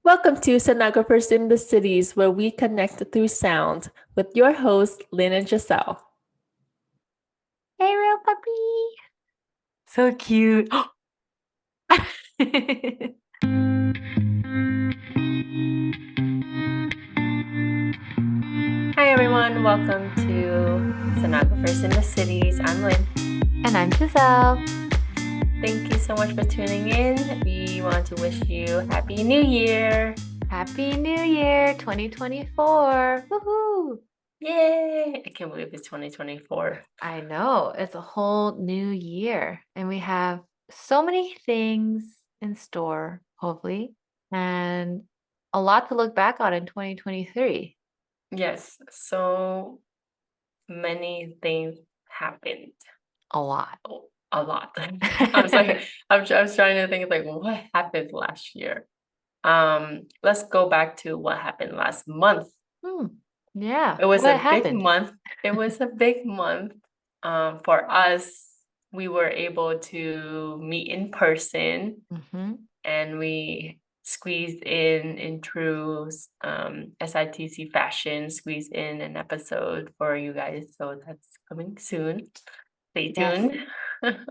Welcome to Sonographers in the Cities, where we connect through sound with your hosts, Lynn and Geselle. Hey, real puppy. So cute. Hi, everyone. Welcome to Sonographers in the Cities. I'm Lynn. And I'm Giselle. Thank you so much for tuning in. We want to wish you Happy New Year. Happy New Year 2024. Woohoo. Yay! I can't believe it's 2024. I know, it's a whole new year, and we have so many things in store, hopefully, and a lot to look back on in 2023. Yes, so many things happened. A lot. Oh, a lot. I was like, I was trying to think like what happened last year. Let's go back to what happened last month. Hmm. Yeah. It was a What big happened? month. It was a big month. For us, we were able to meet in person Mm-hmm. and we squeezed in true SITC fashion, squeezed in an episode for you guys. So that's coming soon. Stay Yes. tuned.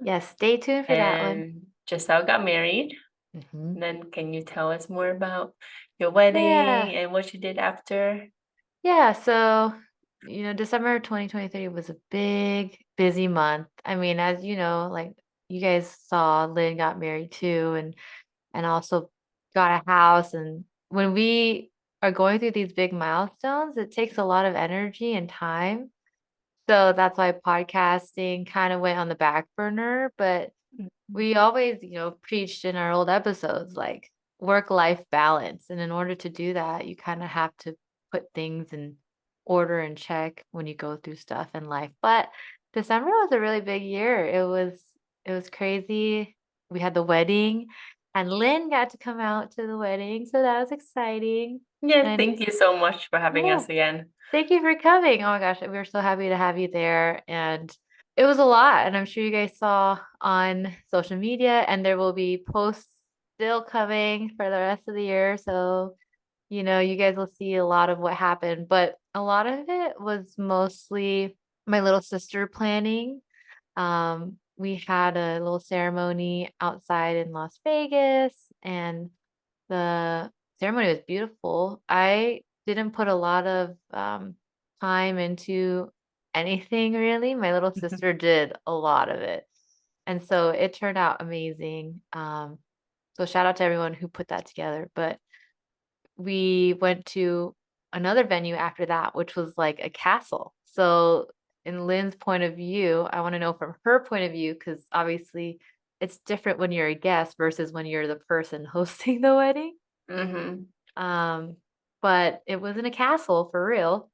Yes. Stay tuned for that one. And Giselle got married. Mm-hmm. And then can you tell us more about your Yeah. wedding and what you did after? Yeah, so December 2023 was a big, busy month. I mean, as you know, like you guys saw, Lynn got married too, and also got a house. And when we are going through these big milestones, it takes a lot of energy and time. So that's why podcasting kind of went on the back burner. But we always, preached in our old episodes like work-life balance. And in order to do that, you kind of have to put things in order and check when you go through stuff in life. But December was a really big year. It was crazy. We had the wedding and Lynn got to come out to the wedding, so that was exciting. Yes, And thank you so much for having yeah, us again. thank you for coming. Oh my gosh, we were so happy to have you there. And it was a lot. And I'm sure you guys saw on social media, and there will be posts still coming for the rest of the year. So, you guys will see a lot of what happened. But a lot of it was mostly my little sister planning. We had a little ceremony outside in Las Vegas, and the ceremony was beautiful. I didn't put a lot of time into anything really. My little sister did a lot of it. And so it turned out amazing. So shout out to everyone who put that together. But we went to another venue after that, which was like a castle. So in Lynn's point of view, I want to know from her point of view, because obviously it's different when you're a guest versus when you're the person hosting the wedding. Hmm. Um, but it was in a castle for real.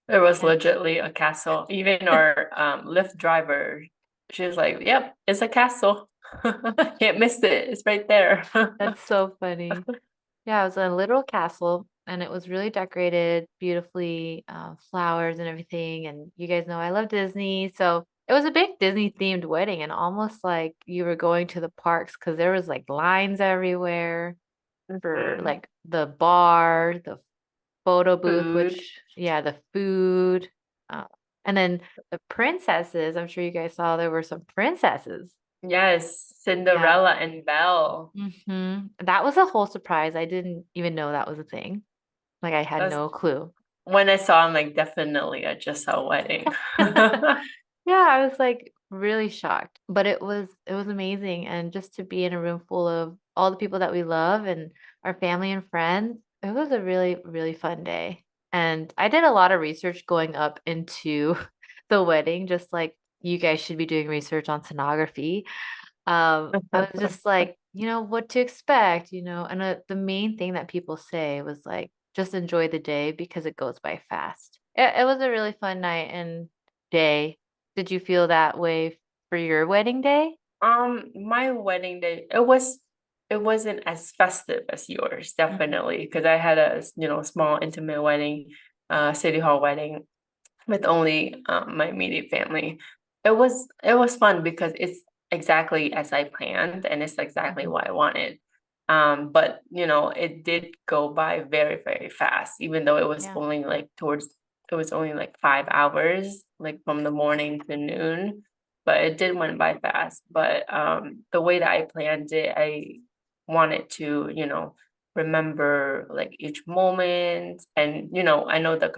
It was And legitly a castle. Even our Lyft driver, she was like, "Yep, it's a castle. Can't miss it. It's right there." that's so funny. Yeah, it was a literal castle and it was really decorated beautifully, flowers and everything. And you guys know I love Disney. So it was a big Disney themed wedding and almost like you were going to the parks because there was like lines everywhere for Mhm. like the bar, the photo booth, Food. which, yeah, the food. Uh, and then the princesses, I'm sure you guys saw there were some princesses. Yes, Yeah. Cinderella and Belle. That was a whole surprise. I didn't even know that was a thing. Like I had That's no clue. when I saw him, like definitely a Giselle wedding. Yeah, I was like really shocked, but it was amazing and just to be in a room full of all the people that we love and our family and friends, it was a really really fun day. And I did a lot of research going up into the wedding, just like you guys should be doing research on sonography. I was just like, what to expect, and the main thing that people say was like, just enjoy the day because it goes by fast. It was a really fun night and day. Did you feel that way for your wedding day? My wedding day, it wasn't as festive as yours, Mhm. definitely, because I had a small intimate wedding, city hall wedding with only my immediate family. It was fun because it's exactly as I planned and it's exactly Mhm. what I wanted. But it did go by very, very fast, even though Yeah. it was only like 5 hours, like from the morning to noon. But it did went by fast. But the way that I planned it, I wanted to, remember like each moment. And I know the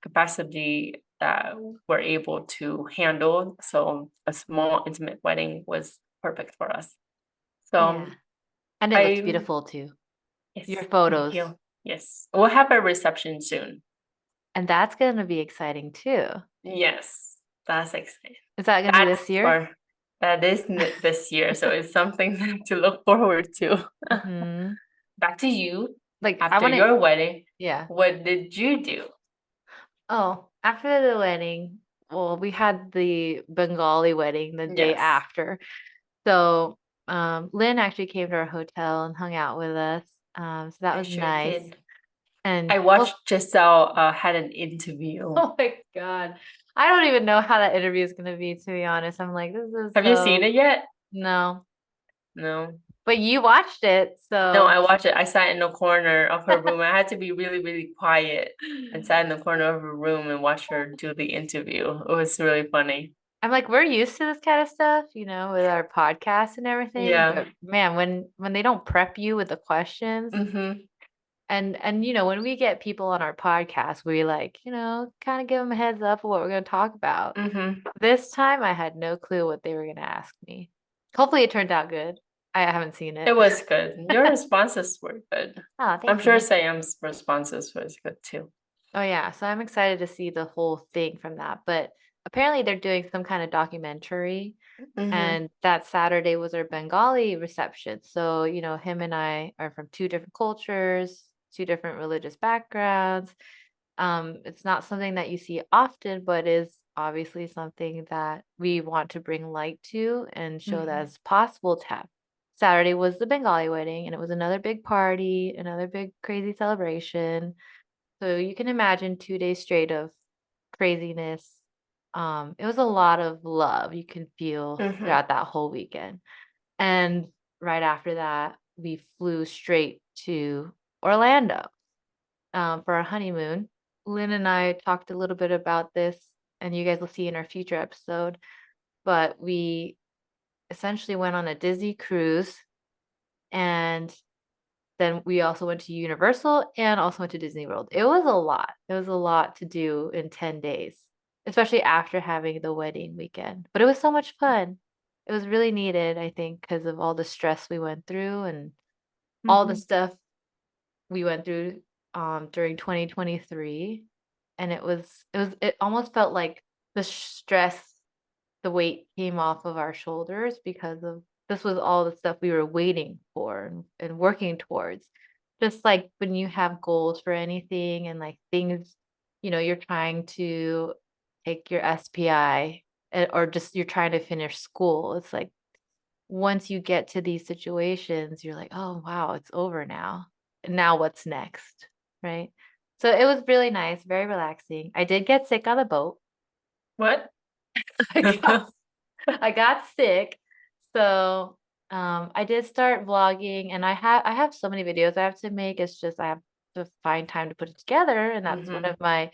capacity that we're able to handle. So a small intimate wedding was perfect for us. Yeah. So And it looks I beautiful too. Your yes, thank photos. you. Yes, we'll have a reception soon. And that's gonna be exciting too. Yes, that's exciting. Is that gonna be That's this year? for that is this year, so it's something to look forward to. Mhm. Back to you. Like, I After wanna your wedding, yeah. what did you do? Oh, after the wedding, well, we had the Bengali wedding the day Yes, after. So, Lynn actually came to our hotel and hung out with us. So that I was sure nice. did. And I watched Giselle had an interview. oh my God. I don't even know how that interview is gonna be, to be honest. I'm like, this is Have you seen so it yet? no. No. But you watched it, No, so I watched it. I sat in the corner of her room. I had to be really, really quiet and sat in the corner of her room and watched her do the interview. It was really funny. I'm like, we're used to this kind of stuff, with our podcast and everything. Yeah. But man, when they don't prep you with the questions, Mm-hmm. and when we get people on our podcast, we like, kind of give them a heads up of what we're going to talk about. Mm-hmm. This time I had no clue what they were going to ask me. Hopefully it turned out good. I haven't seen it. It was good. Your responses were good. Oh, I'm thank sure you. Sam's responses was good too. Oh yeah, so I'm excited to see the whole thing from that. But apparently they're doing some kind of documentary. Mm-hmm. And that Saturday was our Bengali reception. So, him and I are from two different cultures, two different religious backgrounds. It's not something that you see often, but is obviously something that we want to bring light to and show that Mm-hmm. it's possible to have. Saturday was the Bengali wedding, and it was another big party, another big crazy celebration. So you can imagine 2 days straight of craziness. It was a lot of love you can feel Mm-hmm. throughout that whole weekend. And right after that, we flew straight to Orlando for our honeymoon. Lynn and I talked a little bit about this, and you guys will see in our future episode. But we essentially went on a Disney cruise, and then we also went to Universal and also went to Disney World. It was a lot. It was a lot to do in 10 days, especially after having the wedding weekend. But it was so much fun. It was really needed, I think, because of all the stress we went through and all the Mm-hmm. stuff we went through during 2023. And it almost felt like the stress, the weight came off of our shoulders because of this was all the stuff we were waiting for and working towards. Just like when you have goals for anything and like things, you're trying to take your SPI or just you're trying to finish school. It's like once you get to these situations, you're like, oh, wow, it's over now. And now what's next? Right. So it was really nice, very relaxing. I did get sick on the boat. What? I got I got sick. So, I did start vlogging and I have so many videos I have to make. It's just I have to find time to put it together, and that's one Mm-hmm. of my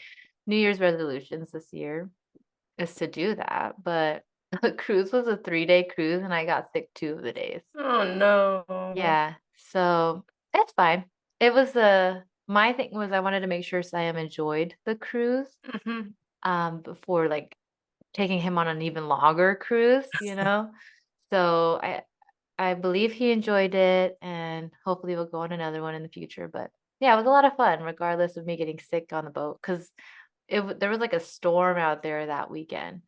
New Year's resolutions this year is to do that. But the cruise was a 3-day cruise and I got sick 2 of the days. Oh no. Yeah. So, it's fine. It was my thing was I wanted to make sure Siam enjoyed the cruise Mm-hmm. before like taking him on an even longer cruise. So I believe he enjoyed it and hopefully we'll go on another one in the future. But yeah, it was a lot of fun, regardless of me getting sick on the boat, because there was like a storm out there that weekend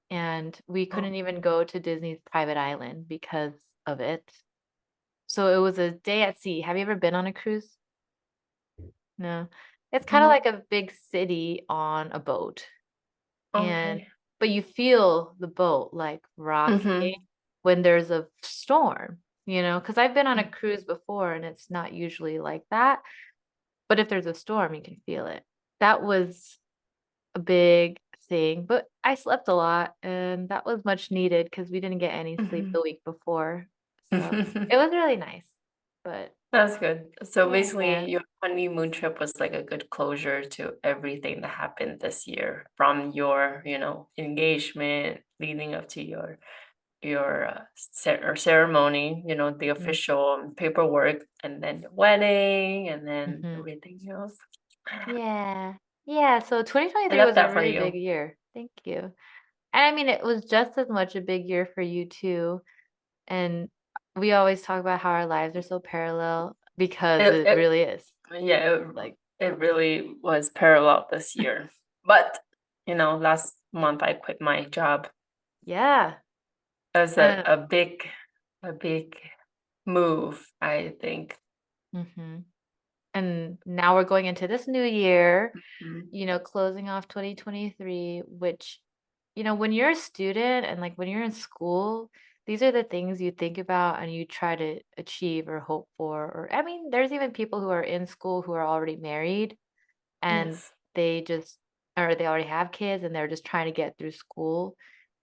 and we Oh. couldn't even go to Disney's private island because of it. So it was a day at sea. Have you ever been on a cruise? No. It's kind of No. like a big city on a boat. And Okay. but you feel the boat like rocking Mm-hmm. when there's a storm, because I've been on a cruise before and it's not usually like that. But if there's a storm, you can feel it. That was a big thing, but I slept a lot and that was much needed because we didn't get any sleep Mm-hmm. the week before. So it was really nice. but That's good. So yeah. basically, your honeymoon trip was like a good closure to everything that happened this year, from your, engagement leading up to your ceremony, the Mm, official paperwork, and then your wedding, and then mhm. everything else. Yeah. Yeah, so I 2023 love was a that for really big you. year. Thank you. And I mean, it was just as much a big year for you too. And we always talk about how our lives are so parallel because It, it it, really is. yeah, Like, it really was parallel this year. But, last month I quit my job. yeah. That was a, And a big, a big move, I think. mhm. And now we're going into this new year, Mm. closing off 2023, which, when you're a student and like when you're in school, these are the things you think about and you try to achieve or hope for. Or, I mean, there's even people who are in school who are already married and Yes. they just, or they already have kids and they're just trying to get through school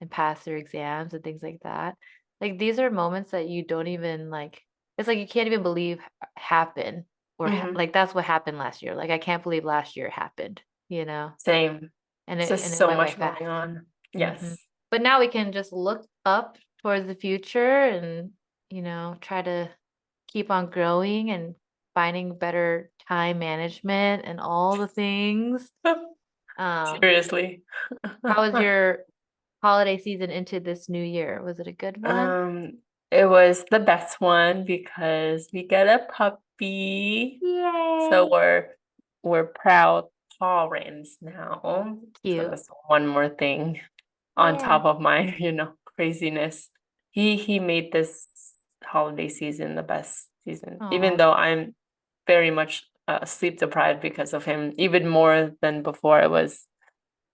and pass their exams and things like that. Like these are moments that you don't even like, it's like you can't even believe happen or Hmm. like that's what happened last year. Like I can't believe last year happened, you know, Same. and It's it just and it so went by much going fast. on. hmm Yes. But now we can just look up towards the future and try to keep on growing and finding better time management and all the things. Um, Seriously. how was your holiday season into this new year? Was it a good one? Um, it was the best one because we got a puppy. So Yay! we're proud parents now. So Cute. that's one more thing on Yeah. top of my, craziness. He made this holiday season the best season, even Oh, though I'm very much sleep deprived because of him, even more than before I was,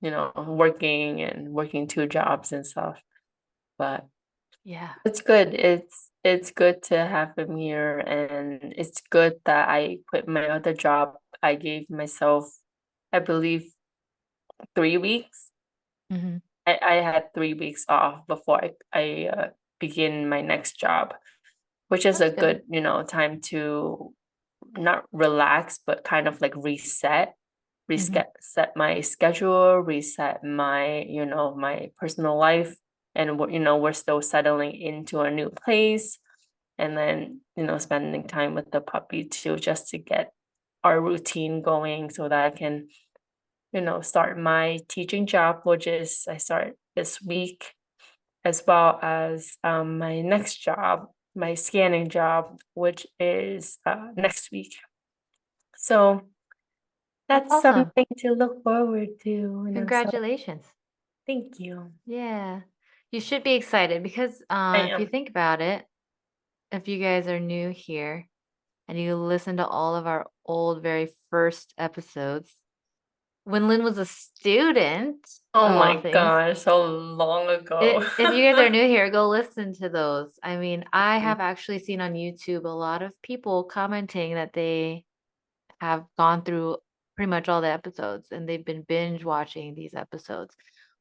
working and working two jobs and stuff. But yeah. it's good. It's good to have him here, and it's good that I quit my other job. I gave myself, I believe, 3 weeks. hmm I had 3 weeks off before I begin my next job, which is a That's good. good, time to not relax, but kind of like hmm set my schedule, reset my, my personal life. And we're still settling into a new place. And then, spending time with the puppy too, just to get our routine going so that I can, start my teaching job, which is I start this week, as well as my next job, my scanning job, which is next week. So That's that's awesome. something to look forward to, so Congratulations. thank you. Yeah. You should be excited because I if you am. think about it, if you guys are new here and you listen to all of our old, very first episodes, when Lynn was a student, Oh of all my things, gosh, so long ago. if you guys are new here, go listen to those. I mean, I have actually seen on YouTube a lot of people commenting that they have gone through pretty much all the episodes and they've been binge watching these episodes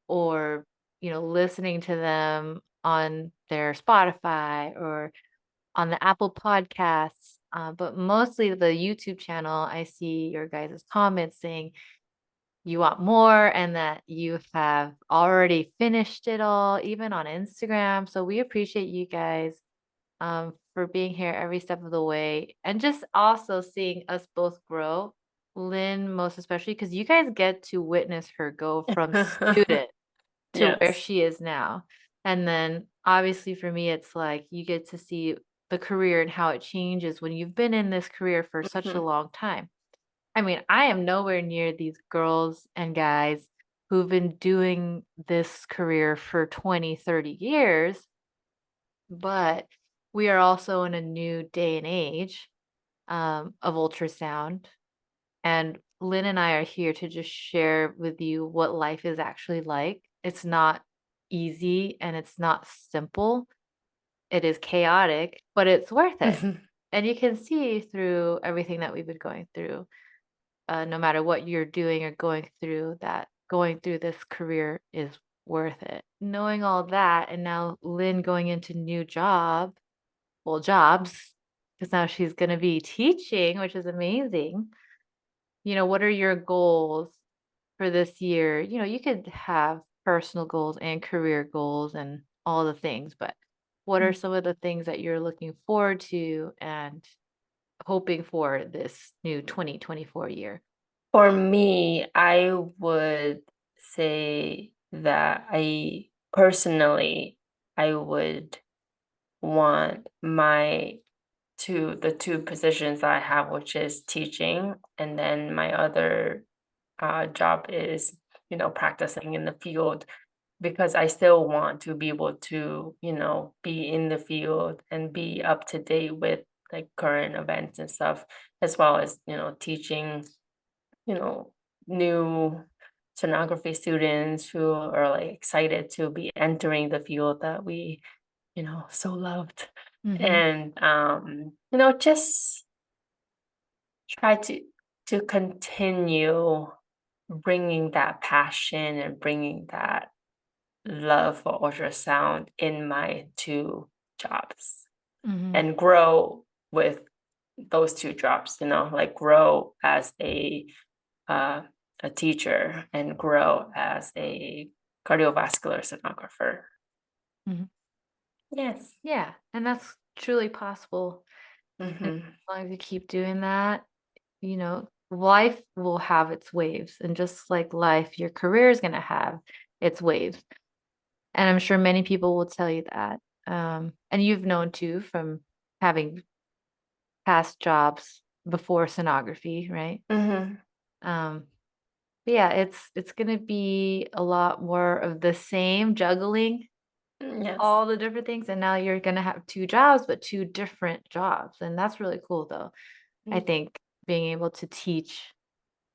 or, listening to them on their Spotify or on the Apple Podcasts. But mostly the YouTube channel, I see your guys' comments saying you want more and that you have already finished it all, even on Instagram. So we appreciate you guys for being here every step of the way and just also seeing us both grow. Lynn, most especially, because you guys get to witness her go from student to where Yes. she is now. And then obviously for me, it's like you get to see the career and how it changes when you've been in this career for such a Mhm. long time. I mean, I am nowhere near these girls and guys who've been doing this career for 20, 30 years, but we are also in a new day and age of ultrasound. And Lynn and I are here to just share with you what life is actually like. It's not easy and it's not simple. It is chaotic, but it's worth it. And you can see through everything that we've been going through, no matter what you're doing or going through, that going through this career is worth it. Knowing all that, and now Lynn going into new jobs, because now she's going to be teaching, which is amazing. What are your goals for this year? You could have personal goals and career goals and all the things, but what are Mm. some of the things that you're looking forward to and hoping for this new 2024 year? For me, I would say that I would want the two positions I have, which is teaching, and then my other job is, practicing in the field, because I still want to be able to, be in the field and be up to date with like current events and stuff, as well as, teaching, you know, new sonography students who are like excited to be entering the field that we, so loved. Mhm. And just try to continue bringing that passion and bringing that love for ultrasound in my two jobs, Mhm. and grow with those two jobs, like grow as uh, a teacher and grow as a cardiovascular sonographer. Mhm. Yes. Yeah, and that's truly possible. And Mm-hmm. as long as you keep doing that, life will have its waves. And just like life, your career is going to have its waves. And I'm sure many people will tell you that. And you've known too from having past jobs before sonography, right? Mm-hmm. Um, but yeah, it's gonna be a lot more of the same juggling Yes. all the different things, and now you're gonna have two jobs, but two different jobs, and that's really cool though. I Mm. think being able to teach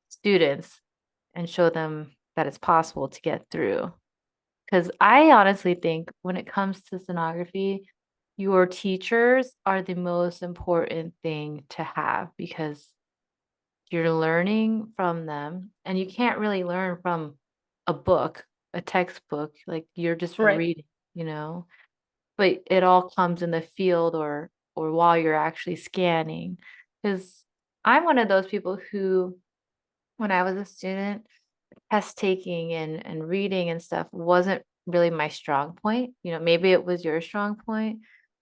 students and show them that it's possible to get through. Because I honestly think when it comes to sonography, your teachers are the most important thing to have because you're learning from them and you can't really learn from a book, a textbook, like you're just Right. reading, you know, but it all comes in the field or while you're actually scanning. Because I'm one of those people who, when I was a student, test taking and reading and stuff wasn't really my strong point. Maybe it was your strong point,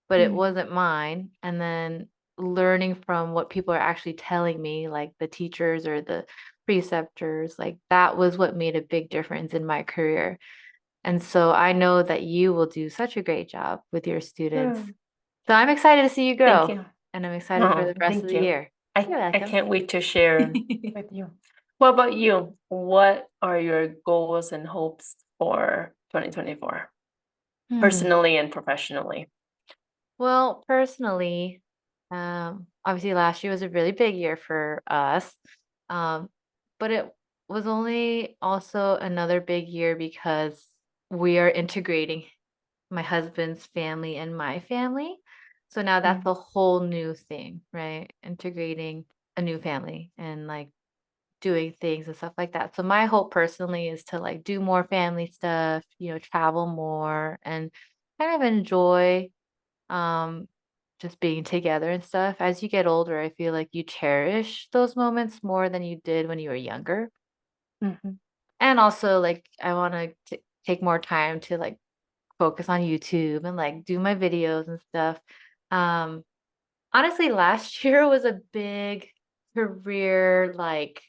but it Mm. wasn't mine. And then learning from what people are actually telling me, like the teachers or the preceptors, like that was what made a big difference in my career. And so I know that you will do such a great job with your students. Mm. So I'm excited to see you Thank grow you. and I'm excited for Oh, the rest of thank the you. year. I You're I welcome. can't wait to share with you. What about you? What are your goals and hopes for 2024, Hmm. personally and professionally? Well, personally, obviously last year was a really big year for us. Um, but it was only also another big year because we are integrating my husband's family and my family. So now that's Mm. a whole new thing, right? Integrating a new family and like doing things and stuff like that. So my hope personally is to like do more family stuff, travel more and kind of enjoy um just being together and stuff. As you get older, I feel like you cherish those moments more than you did when you were younger. Mhm. And also like I want to take more time to like focus on YouTube and like do my videos and stuff. um Honestly, last year was a big career like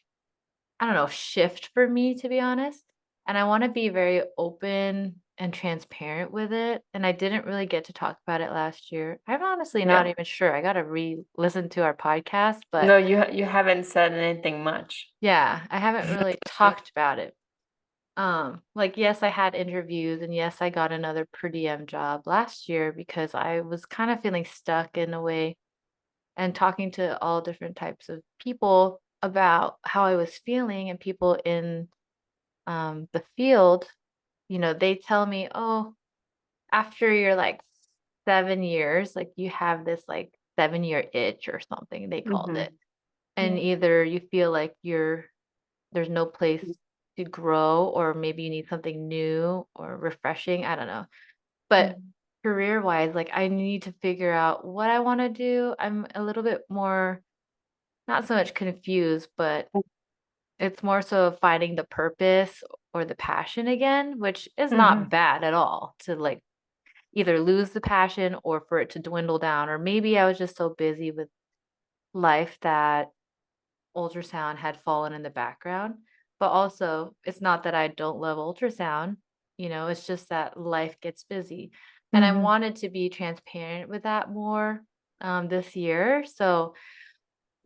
I don't know, shift for me, to be honest. And I want to be very open and transparent with it. And I didn't really get to talk about it last year. I'm honestly not Yeah. even sure. I got to re-listen to our podcast, but No, you haven't said anything much. yeah, I haven't really talked about it. Like yes, I had interviews and yes, I got another per diem job last year because I was kind of feeling stuck in a way and talking to all different types of people about how I was feeling and people in the field, they tell me, oh, after you're like 7 years, like you have this like 7 year itch or something, they called it. Mhm. And Yeah. either you feel like there's no place to grow, or maybe you need something new or refreshing. I don't know. But Mm. career-wise, like, I need to figure out what I wanna do. I'm a little bit more not so much confused, but it's more so finding the purpose or the passion again, which is not Mhm. bad at all to, like, either lose the passion or for it to dwindle down, or maybe I was just so busy with life that ultrasound had fallen in the background. But also, it's not that I don't love ultrasound, it's just that life gets busy. And I Mhm. wanted to be transparent with that more this year. So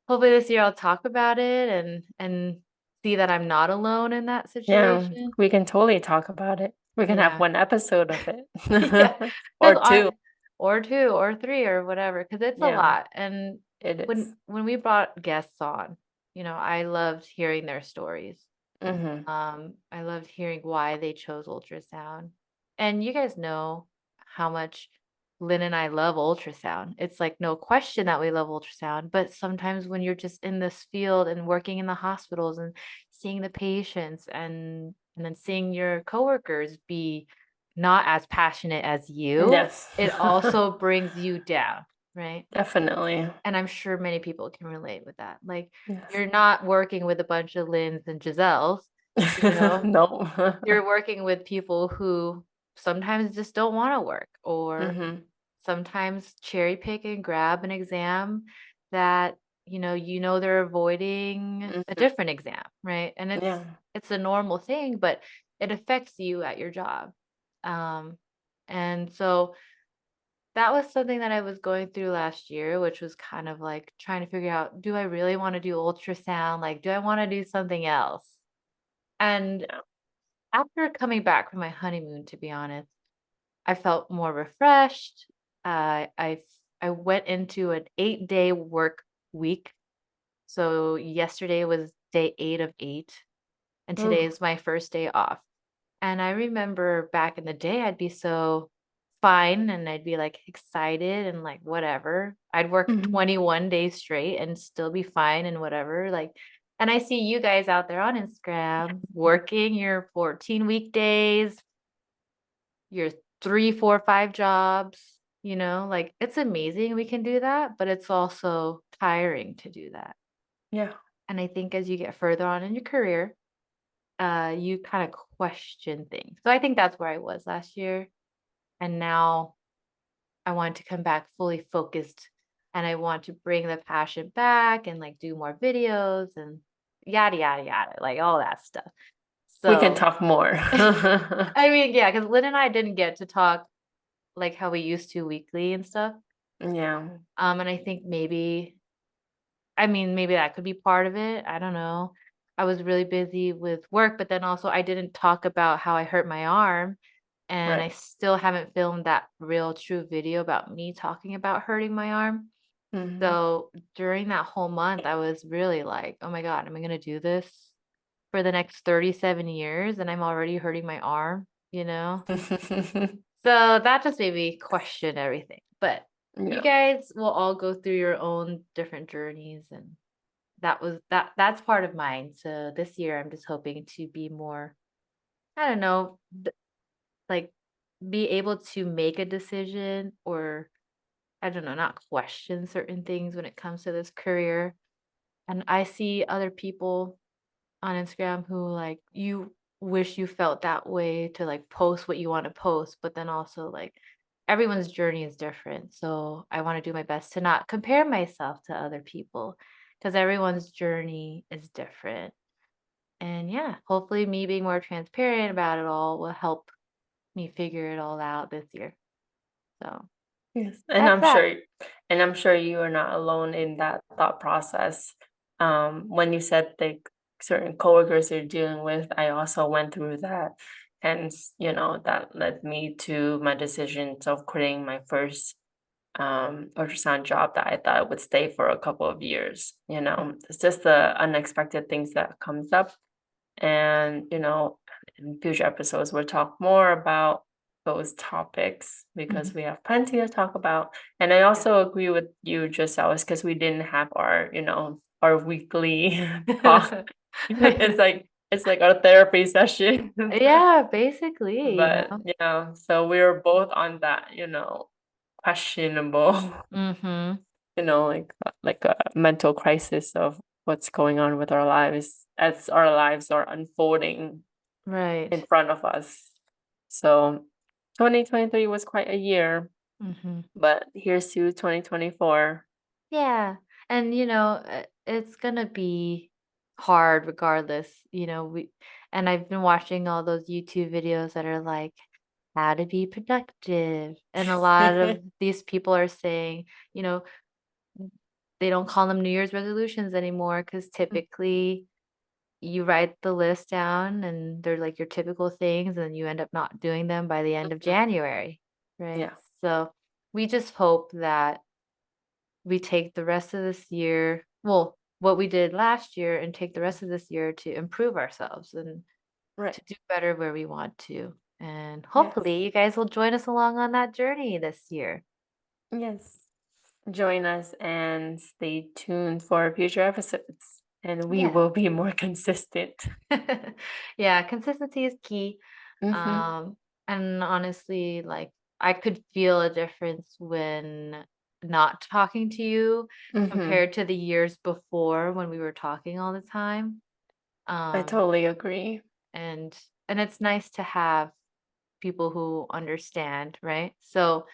hopefully this year I'll talk about it and see that I'm not alone in that Yeah, situation. we can totally talk about it. We can have Yeah. one episode of it. Yeah. Or Because 2. or 2 or 3 or whatever, because it's a Yeah, lot. And it is. when we brought guests on, I loved hearing their stories. Mhm. I loved hearing why they chose ultrasound. And you guys know how much Lynn and I love ultrasound. It's like no question that we love ultrasound, but sometimes when you're just in this field and working in the hospitals and seeing the patients and then seeing your coworkers be not as passionate as you, Yes. it also brings you down, right? Definitely. And I'm sure many people can relate with that. Like, Yes. you're not working with a bunch of Lyns and Giselles, you know? No. You're working with people who sometimes just don't wanna work, or Mhm. sometimes cherry pick and grab an exam that, they're avoiding a Mhm. different exam, right? And it's Yeah. it's a normal thing, but it affects you at your job. Um, and so that was something that I was going through last year, which was kind of like trying to figure out, do I really want to do ultrasound? Like, do I want to do something else? And Yeah. after coming back from my honeymoon, to be honest, I felt more refreshed. I went into an 8-day work week. So yesterday was day 8 of 8, and today Ooh. is my first day off. And I remember back in the day, I'd be so fine and I'd be like excited and like whatever. I'd work Mhm. 21 days straight and still be fine and whatever. Like, and I see you guys out there on Instagram working your 14 weekdays, your 3, 4, 5 jobs, like it's amazing we can do that, but it's also tiring to do that. Yeah. And I think as you get further on in your career, you kind of question things. So I think that's where I was last year. And now I want to come back fully focused and I want to bring the passion back and like do more videos and yada, yada, yada, like all that stuff. We can So, talk more. I mean, yeah, because Lynn and I didn't get to talk like how we used to weekly and stuff. Yeah. And I think maybe that could be part of it. I don't know. I was really busy with work, but then also I didn't talk about how I hurt my arm. And I Right. still haven't filmed that real true video about me talking about hurting my arm. Mhm. So during that whole month, I was really like, oh my God, am I going to do this for the next 37 years? And I'm already hurting my arm, you know? So that just made me question everything. But you Yeah. guys will all go through your own different journeys, and that's part of mine. So this year I'm just hoping to be more, I don't know, like be able to make a decision, or I don't know, not question certain things when it comes to this career. And I see other people on Instagram who like you wish you felt that way to like post what you want to post, but then also like everyone's journey is different. So I want to do my best to not compare myself to other people because everyone's journey is different. And yeah, hopefully me being more transparent about it all will help me figure it all out this year. So Yes, that's that. and I'm sure you are not alone in that thought process. When you said like certain coworkers you're dealing with, I also went through that. Hence, that led me to my decisions of quitting my first ultrasound job that I thought I would stay for a couple of years. It's just the unexpected things that comes up. And, in future episodes, we'll talk more about those topics because Mhm. we have plenty to talk about. And I Yeah. also agree with you, just Alice, because we didn't have our weekly talk. It's like It's like a therapy session. Yeah, basically, But yeah, so we were both on that, questionable, Mm-hmm. like a mental crisis of what's going on with our lives as our lives are unfolding Right. in front of us. So 2023 was quite a year, Mm-hmm. but here's to 2024. Yeah. And it's gonna be hard regardless. And I've been watching all those YouTube videos that are like how to be productive. And a lot of these people are saying, you know, they don't call them New Year's resolutions anymore because typically you write the list down and they're like your typical things and you end up not doing them by the end of January, right? Yeah. So we just hope that we take the rest of this year, well, what we did last year and take the rest of this year to improve ourselves and Right. to do better where we want to. And Yes. hopefully you guys will join us along on that journey this year. Yes. Join us and stay tuned for future episodes, and we Yeah. will be more consistent. Yeah, consistency is key. Mm-hmm. Um, and honestly, like I could feel a difference when not talking to you Mm-hmm. compared to the years before when we were talking all the time. I Um, totally agree. and and it's nice to have people who understand, right? So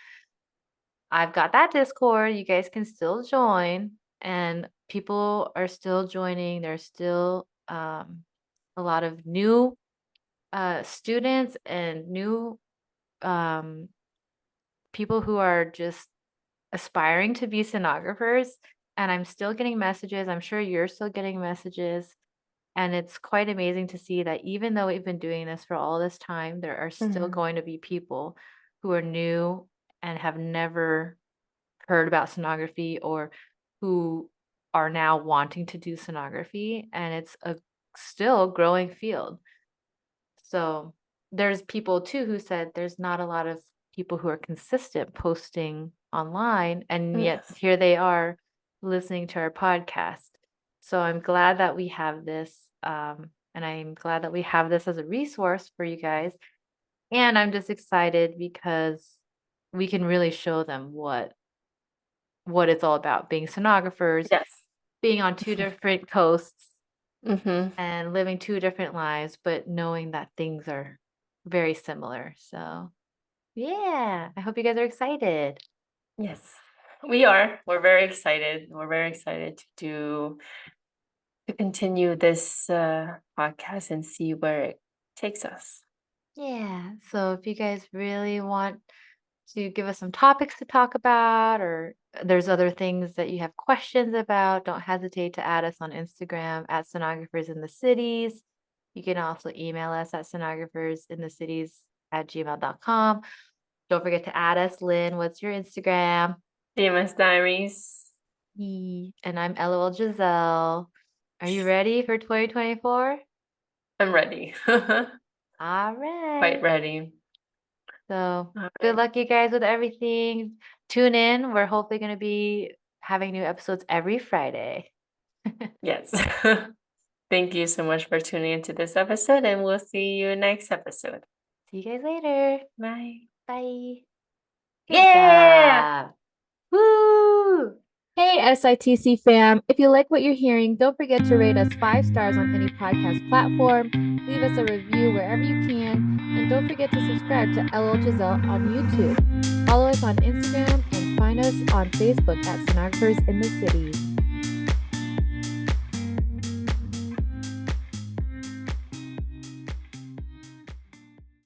I've got that Discord. You guys can still join, and people are still joining. There's still a lot of new students and new um, people who are just aspiring to be sonographers. And I'm still getting messages. I'm sure you're still getting messages. And it's quite amazing to see that even though we've been doing this for all this time, there are still Mm-hmm. going to be people who are new and have never heard about sonography or who are now wanting to do sonography. And it's a still growing field. So there's people too who said there's not a lot of people who are consistent posting online, and yet Yes. here they are listening to our podcast. So I'm glad that we have this, and I'm glad that we have this as a resource for you guys. And I'm just excited because we can really show them what it's all about, being sonographers, Yes. being on two different coasts Mm-hmm. and living two different lives, but knowing that things are very similar. So, yeah, I hope you guys are excited. Yes. We are. We're very excited. We're very excited to continue this podcast and see where it takes us. Yeah. So, if you guys really want to give us some topics to talk about, or there's other things that you have questions about, don't hesitate to add us on Instagram at Sonographers in the Cities. You can also email us at sonographersinthecities@gmail.com. Don't forget to add us. Lynn, what's your Instagram? CMS Diaries. And I'm LOL Giselle. Are you ready for 2024? I'm ready. All Quite right. ready. So All good right. luck, you guys, with everything. Tune in. We're hopefully going to be having new episodes every Friday. Yes. Thank you so much for tuning into this episode, and we'll see you next episode. See you guys later. Bye. Bye. Good Yeah. job. Woo! Hey, SITC fam. If you like what you're hearing, don't forget to rate us 5 stars on any podcast platform. Leave us a review wherever you can. And don't forget to subscribe to LL Giselle on YouTube. Follow us on Instagram and find us on Facebook at Sonographers in the Cities.